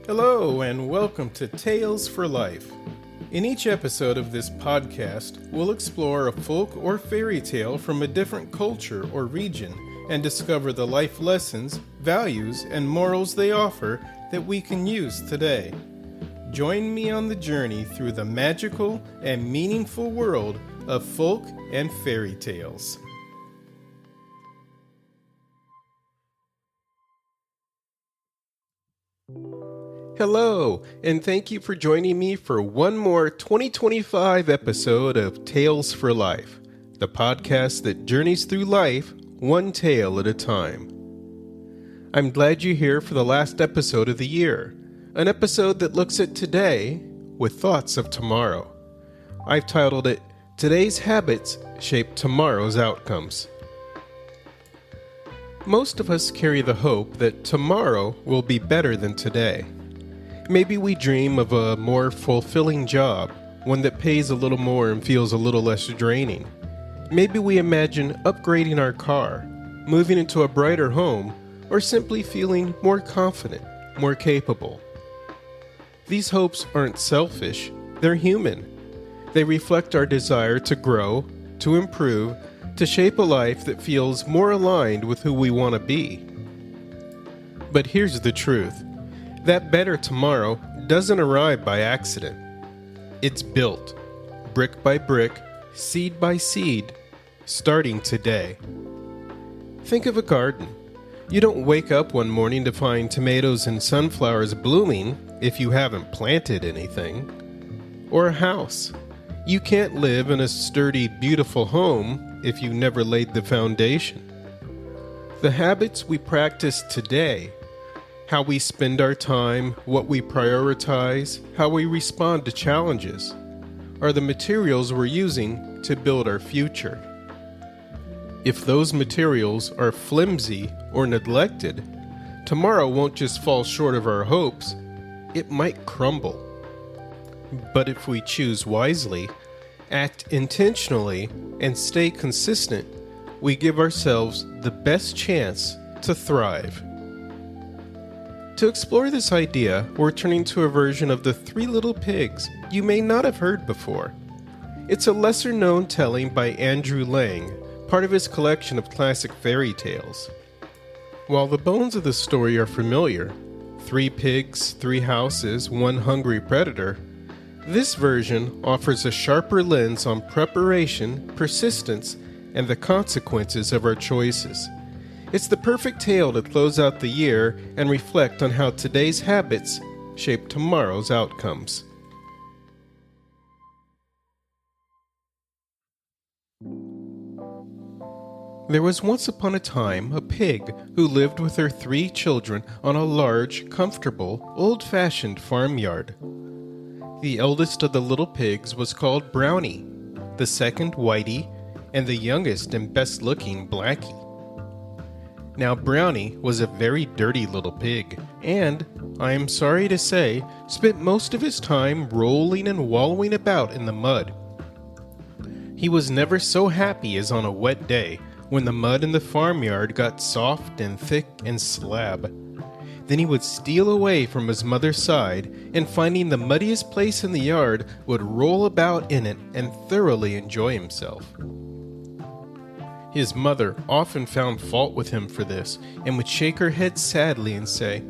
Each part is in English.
Hello, and welcome to Tales for Life. In each episode of this podcast, we'll explore a folk or fairy tale from a different culture or region and discover the life lessons, values, and morals they offer that we can use today. Join me on the journey through the magical and meaningful world of folk and fairy tales. Hello, and thank you for joining me for one more 2025 episode of Tales for Life, the podcast that journeys through life one tale at a time. I'm glad you're here for the last episode of the year, an episode that looks at today with thoughts of tomorrow. I've titled it, Today's Habits Shape Tomorrow's Outcomes. Most of us carry the hope that tomorrow will be better than today. Maybe we dream of a more fulfilling job, one that pays a little more and feels a little less draining. Maybe we imagine upgrading our car, moving into a brighter home, or simply feeling more confident, more capable. These hopes aren't selfish, they're human. They reflect our desire to grow, to improve, to shape a life that feels more aligned with who we want to be. But here's the truth. That better tomorrow doesn't arrive by accident. It's built, brick by brick, seed by seed, starting today. Think of a garden. You don't wake up one morning to find tomatoes and sunflowers blooming if you haven't planted anything. Or a house. You can't live in a sturdy, beautiful home if you never laid the foundation. The habits we practice today, how we spend our time, what we prioritize, how we respond to challenges, are the materials we're using to build our future. If those materials are flimsy or neglected, tomorrow won't just fall short of our hopes, it might crumble. But if we choose wisely, act intentionally, and stay consistent, we give ourselves the best chance to thrive. To explore this idea, we're turning to a version of the Three Little Pigs you may not have heard before. It's a lesser-known telling by Andrew Lang, part of his collection of classic fairy tales. While the bones of the story are familiar, 3 pigs, 3 houses, 1 hungry predator, this version offers a sharper lens on preparation, persistence, and the consequences of our choices. It's the perfect tale to close out the year and reflect on how today's habits shape tomorrow's outcomes. There was once upon a time a pig who lived with her 3 children on a large, comfortable, old-fashioned farmyard. The eldest of the little pigs was called Brownie, the second Whitey, and the youngest and best-looking Blackie. Now Brownie was a very dirty little pig, and, I am sorry to say, spent most of his time rolling and wallowing about in the mud. He was never so happy as on a wet day, when the mud in the farmyard got soft and thick and slab. Then he would steal away from his mother's side, and finding the muddiest place in the yard, would roll about in it and thoroughly enjoy himself. His mother often found fault with him for this, and would shake her head sadly and say,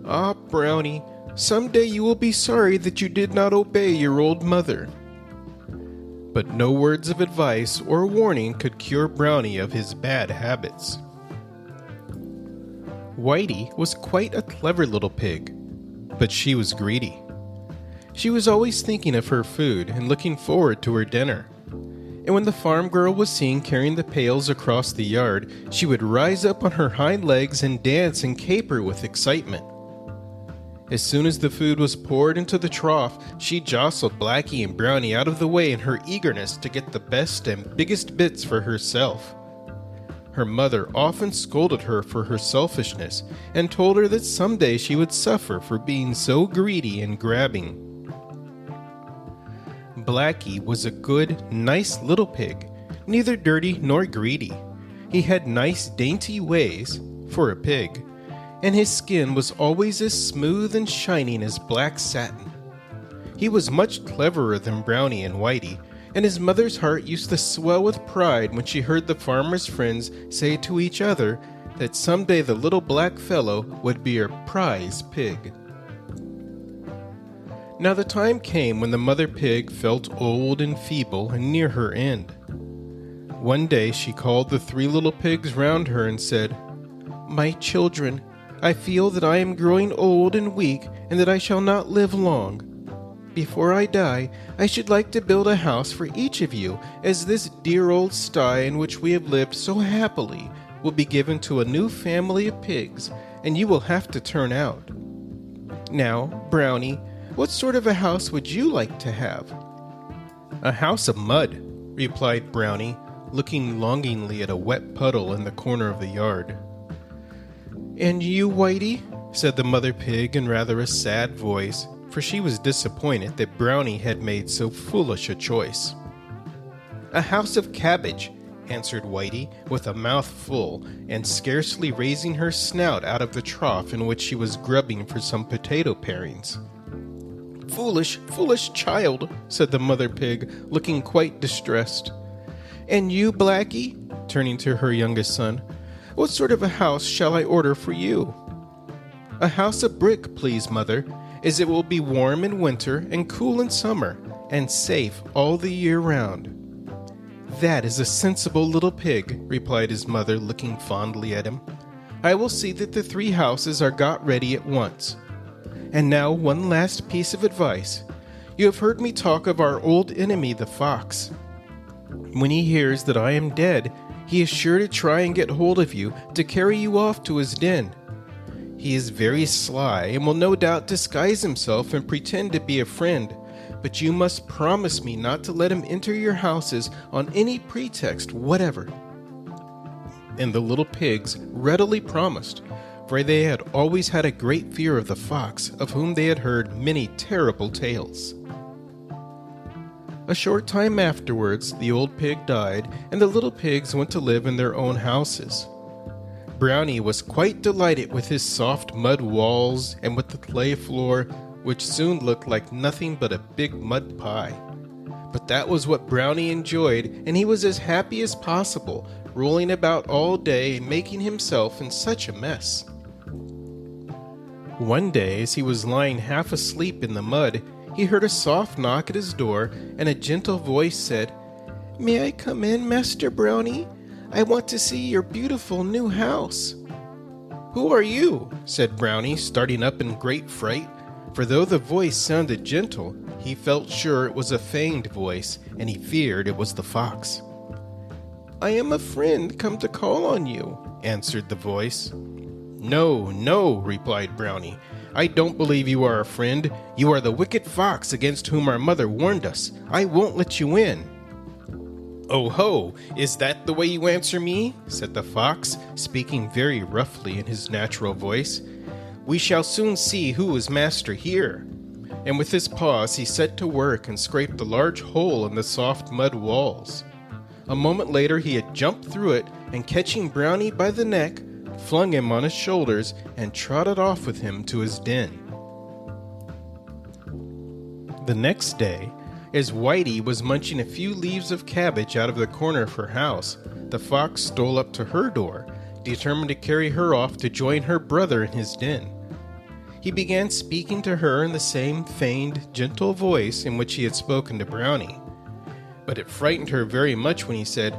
"Ah, Brownie, someday you will be sorry that you did not obey your old mother." But no words of advice or warning could cure Brownie of his bad habits. Whitey was quite a clever little pig, but she was greedy. She was always thinking of her food and looking forward to her dinner. And when the farm girl was seen carrying the pails across the yard, she would rise up on her hind legs and dance and caper with excitement. As soon as the food was poured into the trough, she jostled Blackie and Brownie out of the way in her eagerness to get the best and biggest bits for herself. Her mother often scolded her for her selfishness and told her that someday she would suffer for being so greedy and grabbing. Blackie was a good, nice little pig, neither dirty nor greedy. He had nice, dainty ways, for a pig, and his skin was always as smooth and shining as black satin. He was much cleverer than Brownie and Whitey, and his mother's heart used to swell with pride when she heard the farmer's friends say to each other that someday the little black fellow would be her prize pig. Now the time came when the mother pig felt old and feeble and near her end. One day she called the 3 little pigs round her and said, "My children, I feel that I am growing old and weak and that I shall not live long. Before I die, I should like to build a house for each of you, as this dear old sty in which we have lived so happily will be given to a new family of pigs, and you will have to turn out. Now, Brownie, what sort of a house would you like to have?" "A house of mud," replied Brownie, looking longingly at a wet puddle in the corner of the yard. "And you, Whitey?" said the mother pig in rather a sad voice, for she was disappointed that Brownie had made so foolish a choice. "A house of cabbage," answered Whitey, with a mouth full, and scarcely raising her snout out of the trough in which she was grubbing for some potato parings. "Foolish, foolish child," said the mother pig, looking quite distressed. "And you, Blackie?" turning to her youngest son, "what sort of a house shall I order for you?" "A house of brick, please, mother, as it will be warm in winter and cool in summer, and safe all the year round." "That is a sensible little pig," replied his mother, looking fondly at him. "I will see that the 3 houses are got ready at once. And now one last piece of advice. You have heard me talk of our old enemy, the fox. When he hears that I am dead, he is sure to try and get hold of you to carry you off to his den. He is very sly and will no doubt disguise himself and pretend to be a friend, but you must promise me not to let him enter your houses on any pretext whatever." And the little pigs readily promised, for they had always had a great fear of the fox, of whom they had heard many terrible tales. A short time afterwards, the old pig died, and the little pigs went to live in their own houses. Brownie was quite delighted with his soft mud walls and with the clay floor, which soon looked like nothing but a big mud pie. But that was what Brownie enjoyed, and he was as happy as possible, rolling about all day and making himself in such a mess. One day, as he was lying half asleep in the mud, he heard a soft knock at his door, and a gentle voice said, "May I come in, Master Brownie? I want to see your beautiful new house." "Who are you?" said Brownie, starting up in great fright, for though the voice sounded gentle, he felt sure it was a feigned voice, and he feared it was the fox. "I am a friend come to call on you," answered the voice. "No, no," replied Brownie. "I don't believe you are a friend. You are the wicked fox against whom our mother warned us. I won't let you in." "Oh ho, is that the way you answer me?" said the fox, speaking very roughly in his natural voice. "We shall soon see who is master here." And with this pause he set to work and scraped a large hole in the soft mud walls. A moment later he had jumped through it, and catching Brownie by the neck, flung him on his shoulders, and trotted off with him to his den. The next day, as Whitey was munching a few leaves of cabbage out of the corner of her house, the fox stole up to her door, determined to carry her off to join her brother in his den. He began speaking to her in the same feigned, gentle voice in which he had spoken to Brownie. But it frightened her very much when he said,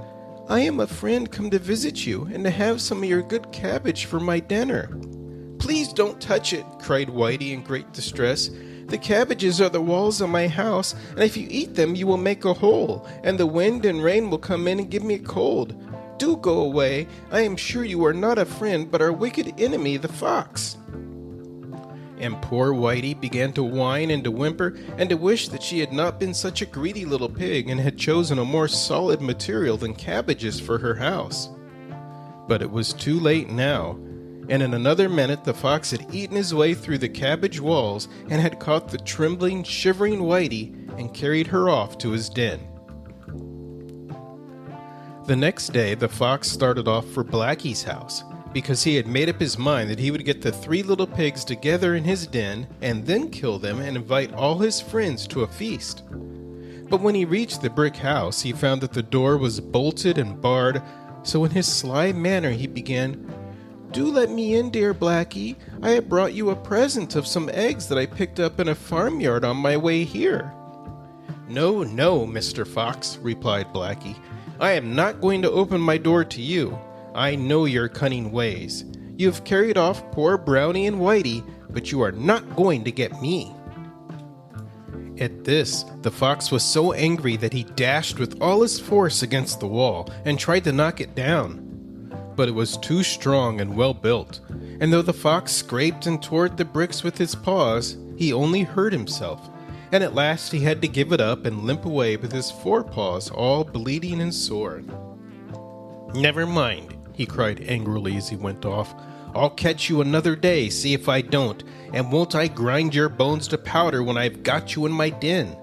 "I am a friend come to visit you and to have some of your good cabbage for my dinner." "Please don't touch it," cried Whitey in great distress. "The cabbages are the walls of my house, and if you eat them you will make a hole, and the wind and rain will come in and give me a cold. Do go away. I am sure you are not a friend, but our wicked enemy, the fox." And poor Whitey began to whine and to whimper and to wish that she had not been such a greedy little pig and had chosen a more solid material than cabbages for her house. But it was too late now, and in another minute the fox had eaten his way through the cabbage walls and had caught the trembling, shivering Whitey and carried her off to his den. The next day the fox started off for Blackie's house, because he had made up his mind that he would get the three little pigs together in his den and then kill them and invite all his friends to a feast. But when he reached the brick house, he found that the door was bolted and barred, so in his sly manner he began, "Do let me in, dear Blackie. I have brought you a present of some eggs that I picked up in a farmyard on my way here." "No, no, Mr. Fox," replied Blackie. "I am not going to open my door to you. I know your cunning ways. You have carried off poor Brownie and Whitey, but you are not going to get me." At this, the fox was so angry that he dashed with all his force against the wall and tried to knock it down. But it was too strong and well built, and though the fox scraped and tore at the bricks with his paws, he only hurt himself, and at last he had to give it up and limp away with his forepaws all bleeding and sore. "Never mind," he cried angrily as he went off. "I'll catch you another day, see if I don't, and won't I grind your bones to powder when I've got you in my den?"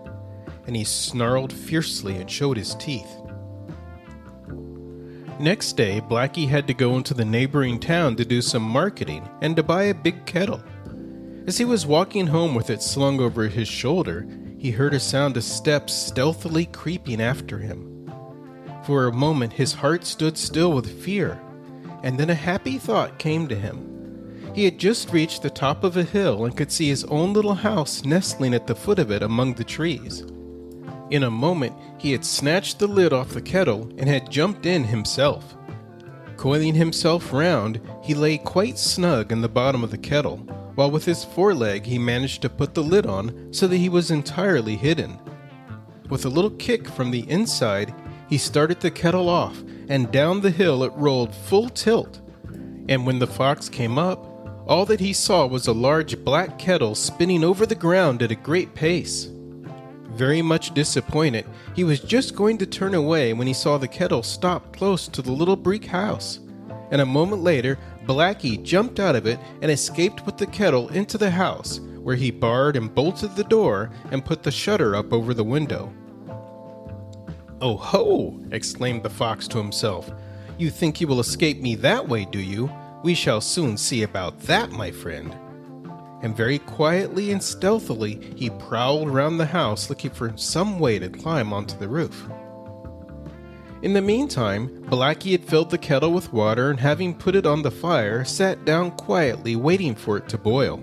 And he snarled fiercely and showed his teeth. Next day, Blackie had to go into the neighboring town to do some marketing and to buy a big kettle. As he was walking home with it slung over his shoulder, he heard a sound of steps stealthily creeping after him. For a moment his heart stood still with fear, and then a happy thought came to him. He had just reached the top of a hill and could see his own little house nestling at the foot of it among the trees. In a moment he had snatched the lid off the kettle and had jumped in himself. Coiling himself round, he lay quite snug in the bottom of the kettle, while with his foreleg he managed to put the lid on so that he was entirely hidden. With a little kick from the inside, he started the kettle off, and down the hill it rolled full tilt. And when the fox came up, all that he saw was a large black kettle spinning over the ground at a great pace. Very much disappointed, he was just going to turn away when he saw the kettle stop close to the little brick house, and a moment later Blackie jumped out of it and escaped with the kettle into the house, where he barred and bolted the door and put the shutter up over the window. "Oh ho!" exclaimed the fox to himself. "You think you will escape me that way, do you? We shall soon see about that, my friend." And very quietly and stealthily he prowled around the house looking for some way to climb onto the roof. In the meantime, Blackie had filled the kettle with water and, having put it on the fire, sat down quietly waiting for it to boil.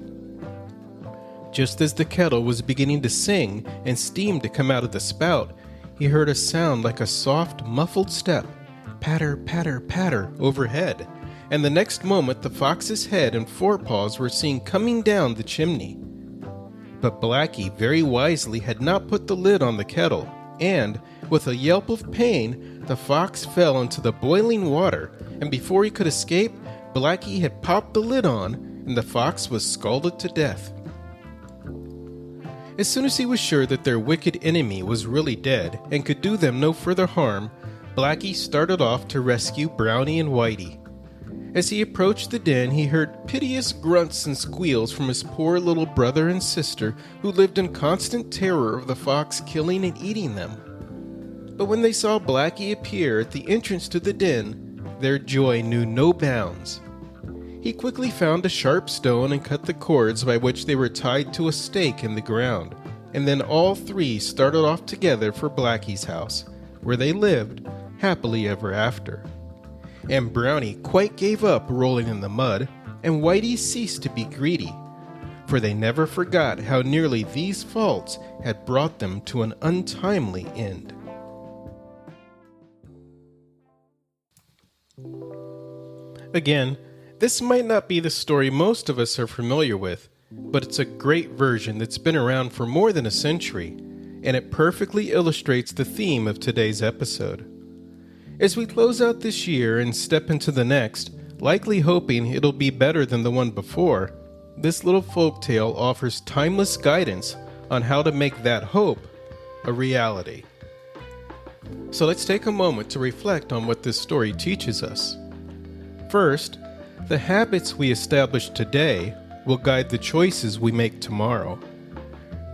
Just as the kettle was beginning to sing and steam to come out of the spout, he heard a sound like a soft, muffled step, patter, patter, patter, overhead, and the next moment the fox's head and forepaws were seen coming down the chimney. But Blackie very wisely had not put the lid on the kettle, and, with a yelp of pain, the fox fell into the boiling water, and before he could escape, Blackie had popped the lid on, and the fox was scalded to death. As soon as he was sure that their wicked enemy was really dead and could do them no further harm, Blackie started off to rescue Brownie and Whitey. As he approached the den, he heard piteous grunts and squeals from his poor little brother and sister, who lived in constant terror of the fox killing and eating them. But when they saw Blackie appear at the entrance to the den, their joy knew no bounds. He quickly found a sharp stone and cut the cords by which they were tied to a stake in the ground, and then all three started off together for Blackie's house, where they lived happily ever after. And Brownie quite gave up rolling in the mud, and Whitey ceased to be greedy, for they never forgot how nearly these faults had brought them to an untimely end. Again, this might not be the story most of us are familiar with, but it's a great version that's been around for more than a century, and it perfectly illustrates the theme of today's episode. As we close out this year and step into the next, likely hoping it'll be better than the one before, this little folktale offers timeless guidance on how to make that hope a reality. So let's take a moment to reflect on what this story teaches us. First, the habits we establish today will guide the choices we make tomorrow.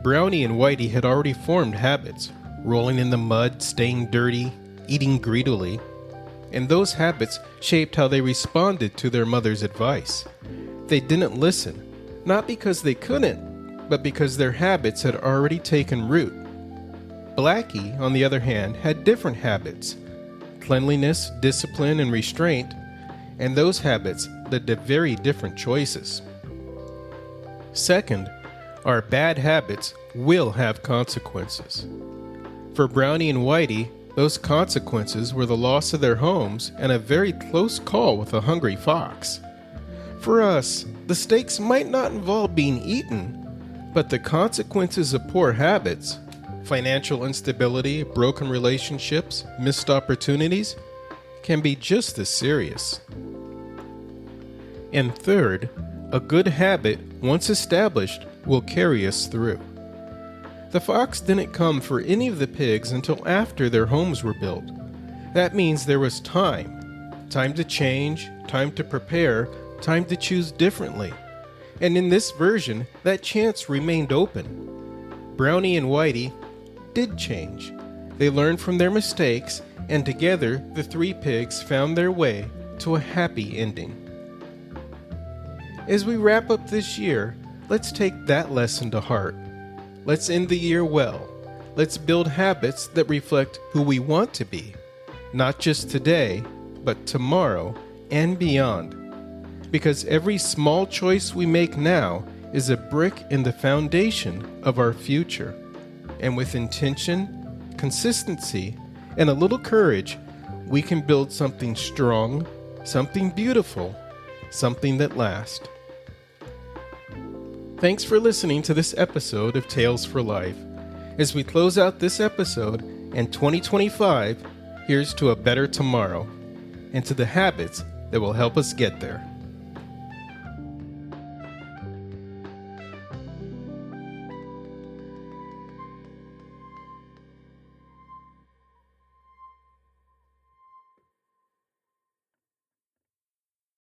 Brownie and Whitey had already formed habits, rolling in the mud, staying dirty, eating greedily. and those habits shaped how they responded to their mother's advice. They didn't listen, not because they couldn't, but because their habits had already taken root. Blackie, on the other hand, had different habits: cleanliness, discipline, and restraint, and those habits led to very different choices. Second, our bad habits will have consequences. For Brownie and Whitey, those consequences were the loss of their homes and a very close call with a hungry fox. For us, the stakes might not involve being eaten, but the consequences of poor habits, financial instability, broken relationships, missed opportunities, can be just as serious. And third, a good habit, once established, will carry us through. The fox didn't come for any of the pigs until after their homes were built. That means there was time to change, time to prepare, time to choose differently. And in this version, that chance remained open. Brownie and Whitey did change. They learned from their mistakes, and together the three pigs found their way to a happy ending. As we wrap up this year, let's take that lesson to heart. Let's end the year well. Let's build habits that reflect who we want to be, not just today, but tomorrow and beyond. Because every small choice we make now is a brick in the foundation of our future. And with intention, consistency, and a little courage, we can build something strong, something beautiful, something that lasts. Thanks for listening to this episode of Tales for Life. As we close out this episode and 2025, here's to a better tomorrow and to the habits that will help us get there.